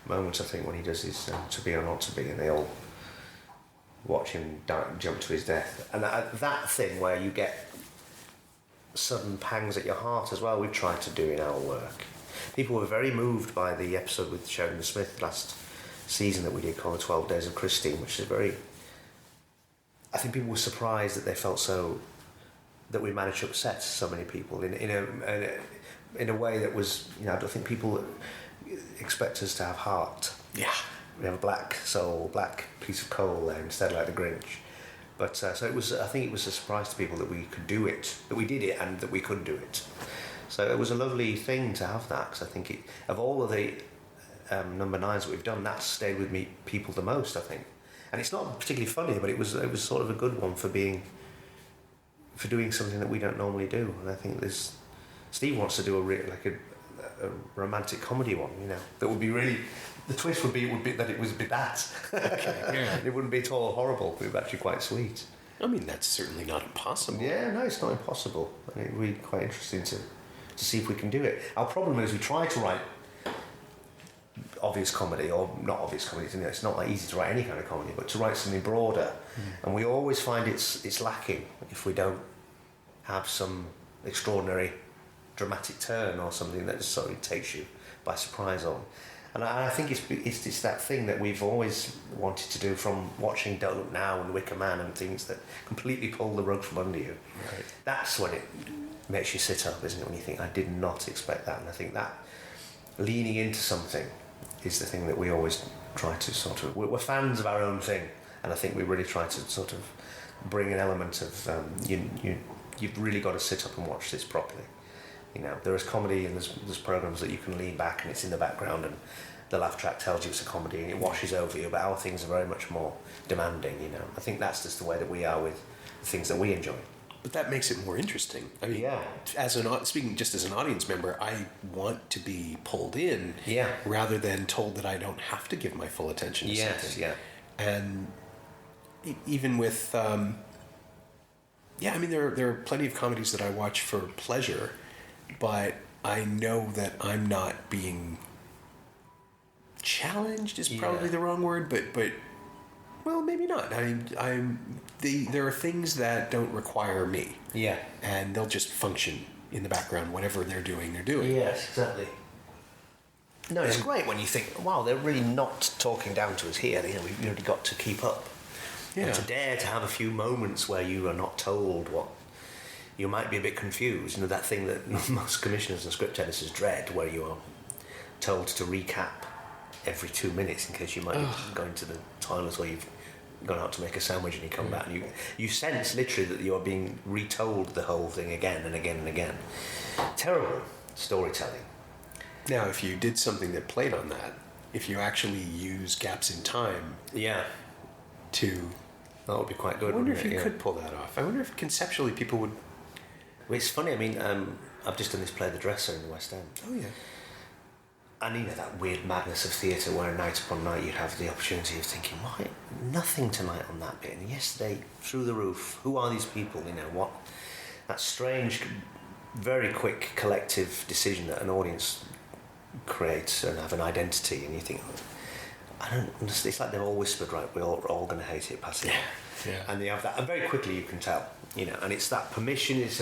moment, I think, when he does his "to be or not to be," and they all watch him jump to his death. And that thing where you get sudden pangs at your heart as well, we've tried to do in our work. People were very moved by the episode with Sheridan Smith last season that we did called The 12 Days of Christine, which is I think people were surprised that they felt that we managed to upset so many people in a way that was, you know, I don't think people expect us to have heart. Yeah. We have a black soul, black piece of coal there instead, like the Grinch. But so I think it was a surprise to people that we could do it, that we did it, and that we could do it. So it was a lovely thing to have that, because I think of all of the Number 9s that we've done, that stayed with people the most, I think. And it's not particularly funny, but it was sort of a good one for doing something that we don't normally do. And I think Steve wants to do a romantic comedy one, you know, that would be really. The twist would be that it would be that. Okay, yeah. It wouldn't be at all horrible. It would be actually quite sweet. I mean, that's certainly not impossible. Yeah, no, it's not impossible. I mean, it would be quite interesting to see if we can do it. Our problem is we try to write obvious comedy, or not obvious comedy. You know, it's not that easy to write any kind of comedy, but to write something broader, and we always find it's lacking if we don't have some extraordinary dramatic turn or something that just sort of takes you by surprise on. And I think it's that thing that we've always wanted to do, from watching Don't Look Now and Wicker Man and things that completely pull the rug from under you. Right. That's when it makes you sit up, isn't it? When you think, I did not expect that. And I think that leaning into something is the thing that we always try to sort of. We're fans of our own thing, and I think we really try to sort of bring an element of you've really got to sit up and watch this properly. You know, there is comedy and there's programs that you can lean back and it's in the background and the laugh track tells you it's a comedy and it washes over you, but our things are very much more demanding, you know. I think that's just the way that we are with the things that we enjoy. But that makes it more interesting. I mean, yeah. Speaking just as an audience member, I want to be pulled in, rather than told that I don't have to give my full attention to something. Yeah. And even with, I mean, there are plenty of comedies that I watch for pleasure, but I know that I'm not being challenged is probably the wrong word, but well, maybe not. I mean, there are things that don't require me. Yeah. And they'll just function in the background. Whatever they're doing. Yes, exactly. No, it's great when you think, wow, they're really not talking down to us here. You know, we've really got to keep up. Yeah. And to dare to have a few moments where you are not told what. You might be a bit confused. You know, that thing that most commissioners and script editors dread, where you are told to recap every 2 minutes in case you might be going to the toilet or you've gone out to make a sandwich and you come back and you sense literally that you are being retold the whole thing again and again and again. Terrible storytelling. Now, if you did something that played on that, if you actually use gaps in time, that would be quite good. I wonder if you could pull that off. I wonder if conceptually people would. Well, it's funny. I mean, I've just done this play, The Dresser, in the West End. Oh yeah. And you know that weird madness of theatre where night upon night you'd have the opportunity of thinking, why nothing tonight on that bit, and yesterday through the roof. Who are these people? You know what? That strange very quick collective decision that an audience creates and have an identity, and you think, I don't understand. It's like they've all whispered, right, we're all going to hate it, pass it on. Yeah. And they have that, and very quickly you can tell, and it's that permission, it's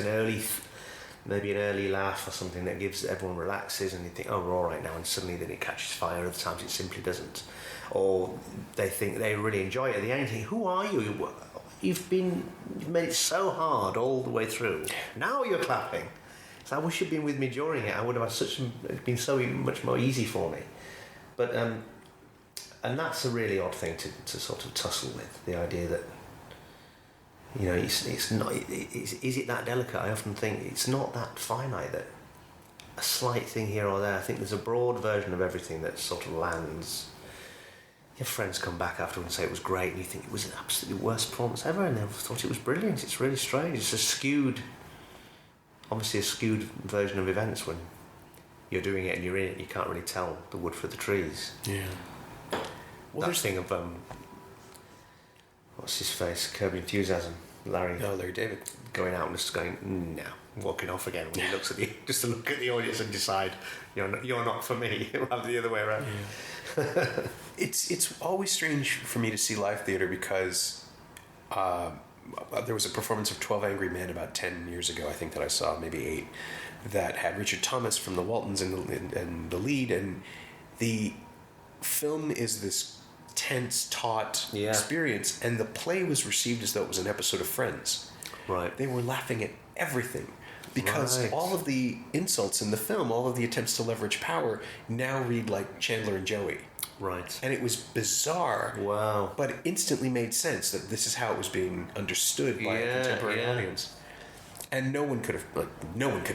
maybe an early laugh or something that gives everyone relaxes, and you think, oh, we're all right now, and suddenly then it catches fire. Other times it simply doesn't, or they think they really enjoy it at the end. You think, who are you? You've made it so hard all the way through. Now you're clapping. So I wish you'd been with me during it. I would have it'd been so much more easy for me. But and that's a really odd thing to sort of tussle with, the idea that, it's not. Is it that delicate? I often think it's not that finite. That a slight thing here or there. I think there's a broad version of everything that sort of lands. Your friends come back afterwards and say it was great, and you think it was an absolutely worst performance ever, and they thought it was brilliant. It's really strange. It's obviously a skewed version of events when you're doing it and you're in it. You can't really tell the wood for the trees. Yeah. Well, that thing of what's his face? Curb Your Enthusiasm. Larry David going out and just going no, walking off again when he looks at just to look at the audience and decide you're not for me. We'll have the other way around. Yeah. It's always strange for me to see live theater because there was a performance of 12 Angry Men about 10 years ago, I think, that I saw, maybe 8, that had Richard Thomas from the Waltons in the lead, and the film is this tense, taut experience, and the play was received as though it was an episode of Friends. Right. They were laughing at everything because all of the insults in the film, all of the attempts to leverage power, now read like Chandler and Joey. Right. And it was bizarre. Wow. But it instantly made sense that this is how it was being understood by a contemporary audience. And no one could have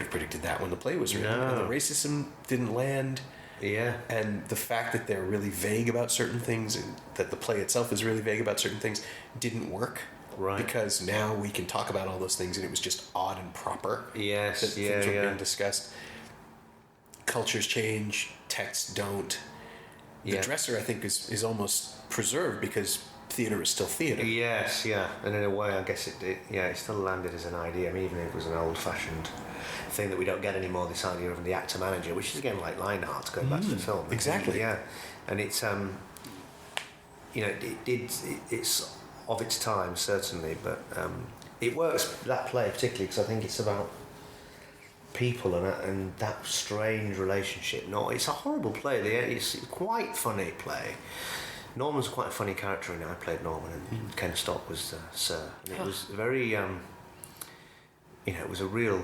predicted that when the play was written. No. And the racism didn't land. Yeah. And the fact that they're really vague about certain things, and that the play itself is really vague about certain things, didn't work. Right. Because now we can talk about all those things, and it was just odd and proper. Yes. That things were being discussed. Cultures change, texts don't. The dresser, I think, is almost preserved because theatre is still theatre. Yes, yeah. And in a way, I guess it still landed as an idea. I mean, even if it was an old-fashioned thing that we don't get anym's this idea of the actor-manager, which is, again, like line art, going back to the film. Exactly. Yeah. And it's, it's of its time, certainly, but it works, that play particularly, because I think it's about people and that strange relationship. No, it's a horrible play. It's quite funny play. Norman's quite a funny character in it. I played Norman, and Ken Stock was Sir. And it was very, it was a real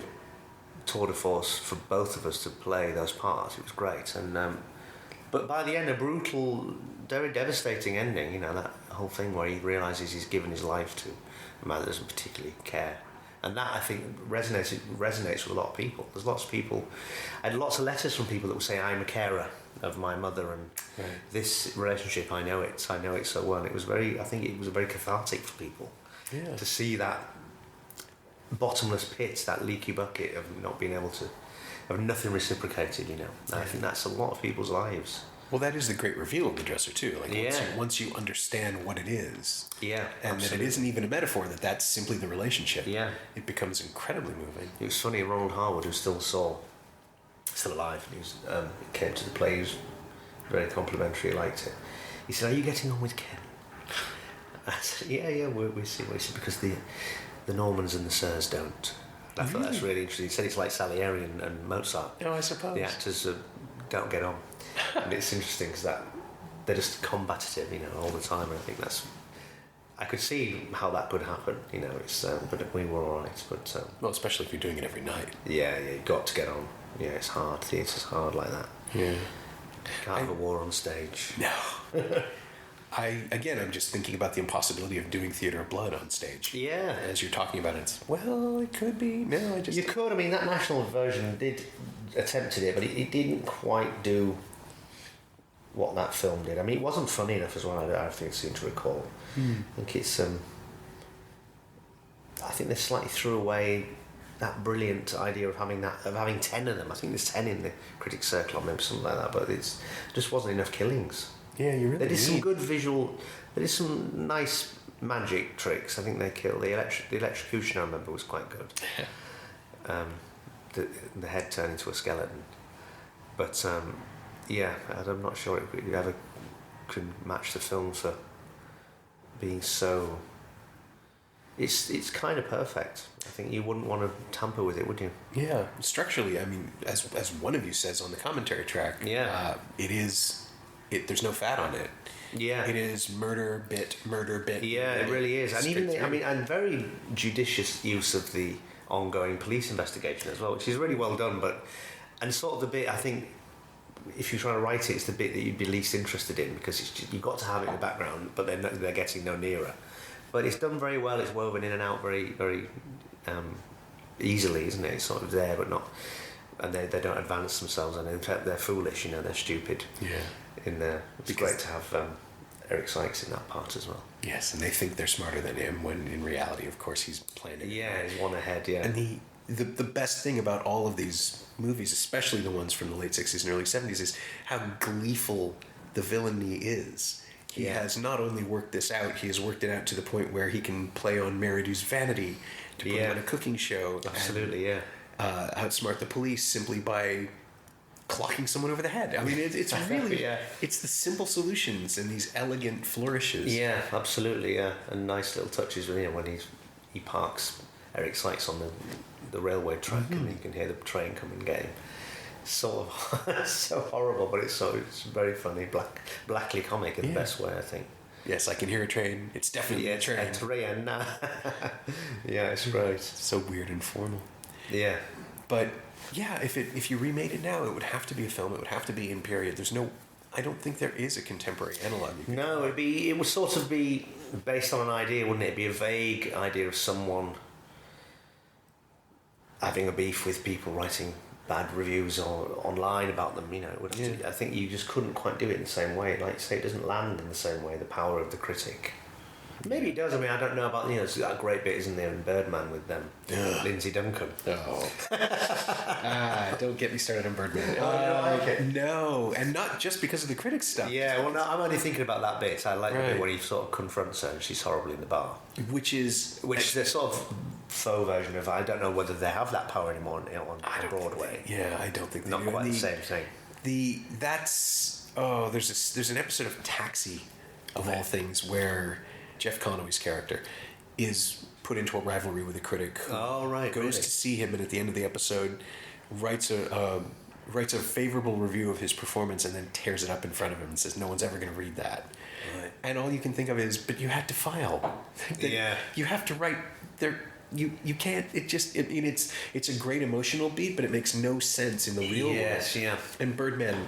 tour de force for both of us to play those parts. It was great, and but by the end, a brutal, very devastating ending. That whole thing where he realises he's given his life to a man that doesn't particularly care. And that, I think, resonates with a lot of people. There's lots of people. I had lots of letters from people that would say, I'm a carer of my mother, and this relationship, I know it so well. And I think it was very cathartic for people to see that bottomless pit, that leaky bucket of not being able to, of nothing reciprocated, And I think that's a lot of people's lives. Well, that is the great reveal of The Dresser, too. Once you understand what it is, and absolutely. that it isn't even a metaphor, that's simply the relationship, it becomes incredibly moving. It was funny, Ronald Harwood, who still alive, and he came to the play, he was very complimentary, he liked it. He said, are you getting on with Ken? I said, yeah, we see. He said, because the Normans and the Sirs don't. I thought that's really interesting. He said it's like Salieri and Mozart. Oh, I suppose. The actors don't get on. And it's interesting because they're just combative, all the time. And I think I could see how that could happen, It's but we were all right. But well, especially if you're doing it every night. Yeah, you've got to get on. Yeah, it's hard. Theatre's hard like that. Yeah, can't have a war on stage. No. I'm just thinking about the impossibility of doing Theatre of Blood on stage. Yeah. As you're talking about it, it could be. No, You could. I mean, that national version attempted it, but it didn't quite do what that film did. I mean, it wasn't funny enough as well, I seem to recall. I think it's... I think they slightly threw away that brilliant idea of having 10 of them. I think there's 10 in the critics' circle, or maybe something like that, but it just wasn't enough killings. Yeah, you really They did some good visual... They did some nice magic tricks. I think they killed... The electrocution, I remember, was quite good. the head turn into a skeleton. But yeah, I'm not sure it ever could match the film for being so. It's kind of perfect. I think you wouldn't want to tamper with it, would you? Yeah, structurally, I mean, as one of you says on the commentary track, it is. There's no fat on it. Yeah, it is murder bit. Yeah, it really is, and even and very judicious use of the ongoing police investigation as well, which is really well done. And sort of the bit I think, if you're trying to write it, it's the bit that you'd be least interested in because you've got to have it in the background, but they're getting no nearer. But it's done very well. It's woven in and out very, very easily, isn't it? It's sort of there, but not. And they don't advance themselves, and in fact they're foolish. They're stupid. Yeah. In there, it's great to have Eric Sykes in that part as well. Yes, and they think they're smarter than him when in reality, of course, he's planning. Yeah, he's one ahead. Yeah. And the best thing about all of these movies, especially the ones from the late 60s and early 70s, is how gleeful the villainy is. He has not only worked this out, he has worked it out to the point where he can play on Meridu's vanity to put him on a cooking show. Absolutely, and, outsmart the police simply by clocking someone over the head. I mean, it's really... It's the simple solutions and these elegant flourishes. Yeah, absolutely, yeah. And nice little touches with him when he parks Eric Sykes on the railway track and you can hear the train come and get him. Sort of so horrible, but it's very funny, blackly comic in the best way, I think. Yes, I can hear a train. It's definitely a train. A train. Yeah, it's great. It's so weird and formal. Yeah, but yeah, if you remade it now, it would have to be a film. It would have to be in period. I don't think there is a contemporary analog. No, it would sort of be based on an idea, wouldn't it? It'd be a vague idea of someone having a beef with people writing bad reviews or online about them, I think you just couldn't quite do it in the same way. Like you say, it doesn't land in the same way, the power of the critic. Maybe it does. I mean, I don't know about, there's that great bit, isn't there, in Birdman with them, Lindsay Duncan. Oh. Don't get me started on Birdman. No, and not just because of the critics stuff. Yeah, well, no, I'm only thinking about that bit. I like the bit where he sort of confronts her and she's horrible in the bar. Which is the sort of faux version of, I don't know whether they have that power anymore on Broadway. I don't think they do. Not quite the same thing. There's an episode of Taxi, of all things, where Jeff Conaway's character is put into a rivalry with a critic who goes to see him, and at the end of the episode writes a favorable review of his performance and then tears it up in front of him and says no one's ever going to read that. Right. And all you can think of is, but you had to file. You have to write there. You can't. It's a great emotional beat, but it makes no sense in the real world. Yes, yeah. And Birdman,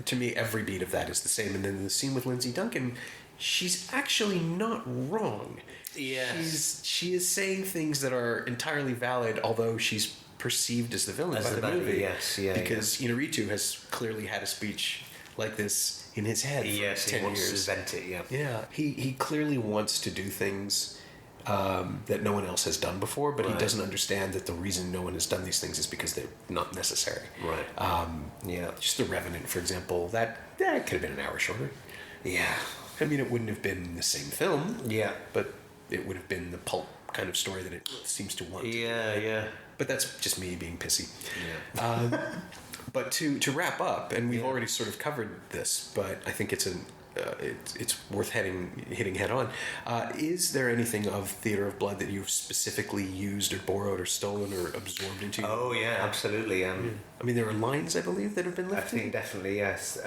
to me, every beat of that is the same. And then the scene with Lindsay Duncan, she's actually not wrong. Yes. She is saying things that are entirely valid, although she's perceived as the villain by the movie. Yes, yeah. Because Inarritu has clearly had a speech like this in his head for 10 years. He wants to vent it, yeah. Yeah. He clearly wants to do things that no one else has done before, but he doesn't understand that the reason no one has done these things is because they're not necessary. Right. Just The Revenant, for example, that could have been an hour shorter. Yeah. I mean, it wouldn't have been the same film. Yeah. But it would have been the pulp kind of story that it seems to want. Yeah. But that's just me being pissy. Yeah. But to wrap up, and we've already sort of covered this, but I think it's worth hitting head on. Is there anything of Theatre of Blood that you've specifically used or borrowed or stolen or absorbed into? Oh yeah, absolutely. I mean, there are lines, I believe, that have been lifted. I think definitely, yes.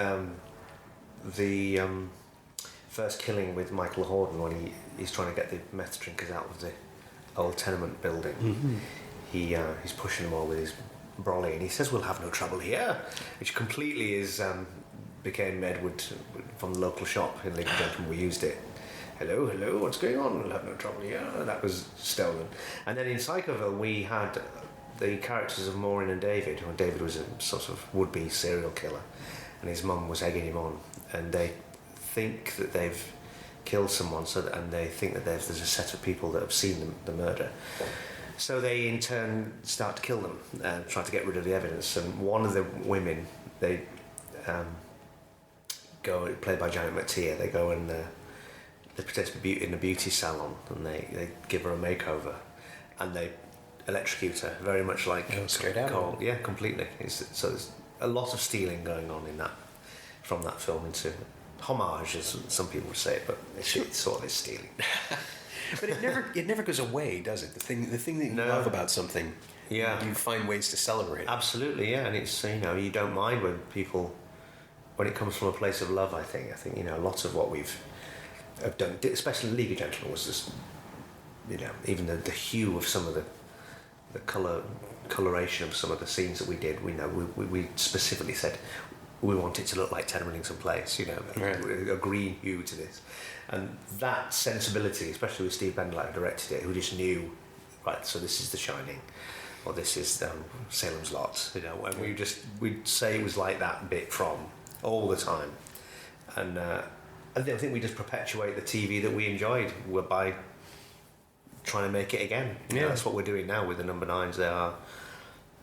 The first killing with Michael Horden, when he's trying to get the meth drinkers out of the old tenement building. Mm-hmm. He's pushing them all with his brolly, and he says, "We'll have no trouble here," which completely is became Edward from the local shop in Lincoln Junction. We used it. Hello, what's going on? We'll have no trouble here. That was stolen. And then in Psychoville, we had the characters of Maureen and David. When David was a sort of would-be serial killer, and his mum was egging him on, and they think that they've killed someone, and they think that there's a set of people that have seen the murder. So they in turn start to kill them and try to get rid of the evidence. And one of the women, they go, played by Janet McTeer, they go and they pretend to be in a beauty salon, and they give her a makeover, and they electrocutor, very much like straight out Cole. Yeah, completely. So there's a lot of stealing going on in that, from that film into homage, as some people would say, but it's sort of stealing. But it never goes away, does it? The thing that you love about something, you find ways to celebrate. Absolutely, yeah, and it's you don't mind when it comes from a place of love. I think a lot of what we've done, especially League of Gentlemen, was just even the hue of some of the coloration of some of the scenes that we did. We specifically said we want it to look like 10 Rillington Place, a green hue to this. And that sensibility, especially with Steve Bendler who directed it, who just knew, right, so this is The Shining, or this is Salem's Lot, and we'd say it was like that bit from all the time. And I think we just perpetuate the TV that we enjoyed by trying to make it again. Yeah. That's what we're doing now with the number 9s.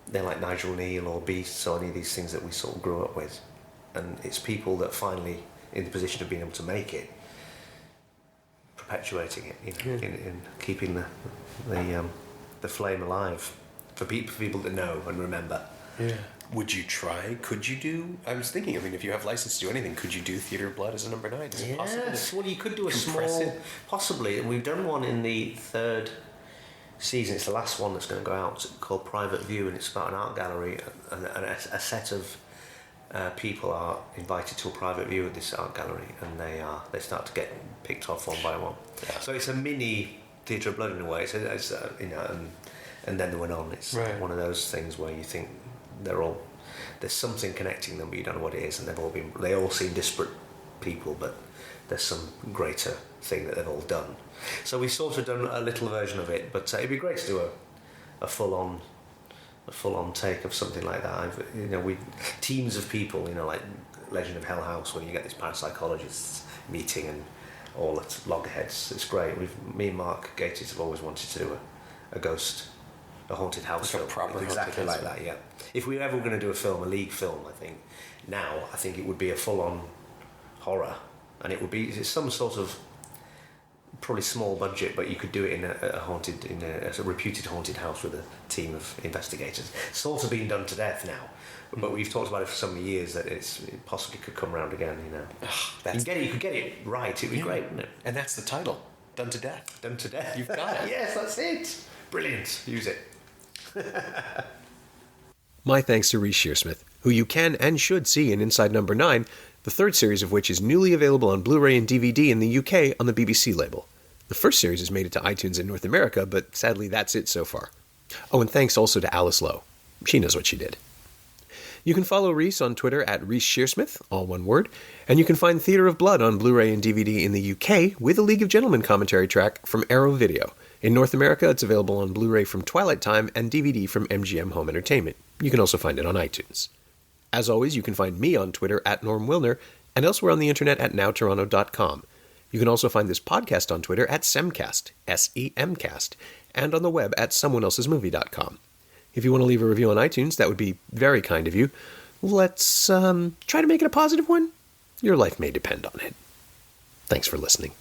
They're like Nigel Neal or Beasts or any of these things that we sort of grew up with. And it's people that finally in the position of being able to make it, perpetuating it, in keeping the flame alive for people to know and remember. Yeah. Would you try? Could you do? I was thinking. I mean, if you have license to do anything, could you do Theatre of Blood as a number 9? Is it possible? Yes. Well, you could do a small, possibly. And we've done one in the 3rd season. It's the last one that's going to go out, called Private View, and it's about an art gallery, and a set of people are invited to a private view at this art gallery, and they start to get picked off one by one. Yeah. So it's a mini Theatre of Blood in a way. So it's and then they went on. It's one of those things where you think there's something connecting them, but you don't know what it is, and they all seem disparate people, but there's some greater thing that they've all done. So we sort of done a little version of it, but it'd be great to do a full-on take of something like that. Teams of people, like Legend of Hell House, when you get these parapsychologists meeting and all at loggerheads. It's great. Me and Mark Gatiss have always wanted to do a haunted house film. Proper exactly like that, yeah. If we were ever going to do a League film, I think it would be a full-on horror, and it's some sort of probably small budget, but you could do it in a reputed haunted house with a team of investigators. It's sort of been done to death now, but we've talked about it for so many years that it possibly could come around again. You could get it right. It'd be great, wouldn't it? And that's the title: Done to Death. Done to Death. You've got it. Yes, that's it. Brilliant. Use it. My thanks to Reece Shearsmith, who you can and should see in Inside Number 9, the 3rd series of which is newly available on Blu-ray and DVD in the UK on the BBC label. The first series has made it to iTunes in North America, but sadly that's it so far. Oh, and thanks also to Alice Lowe. She knows what she did. You can follow Reece on Twitter at Reece Shearsmith, all one word, and you can find Theatre of Blood on Blu-ray and DVD in the UK with a League of Gentlemen commentary track from Arrow Video. In North America, it's available on Blu-ray from Twilight Time and DVD from MGM Home Entertainment. You can also find it on iTunes. As always, you can find me on Twitter at Norm Wilner and elsewhere on the internet at nowtoronto.com. You can also find this podcast on Twitter at Semcast, S-E-M-Cast, and on the web at someoneelsesmovie.com. If you want to leave a review on iTunes, that would be very kind of you. Let's try to make it a positive one. Your life may depend on it. Thanks for listening.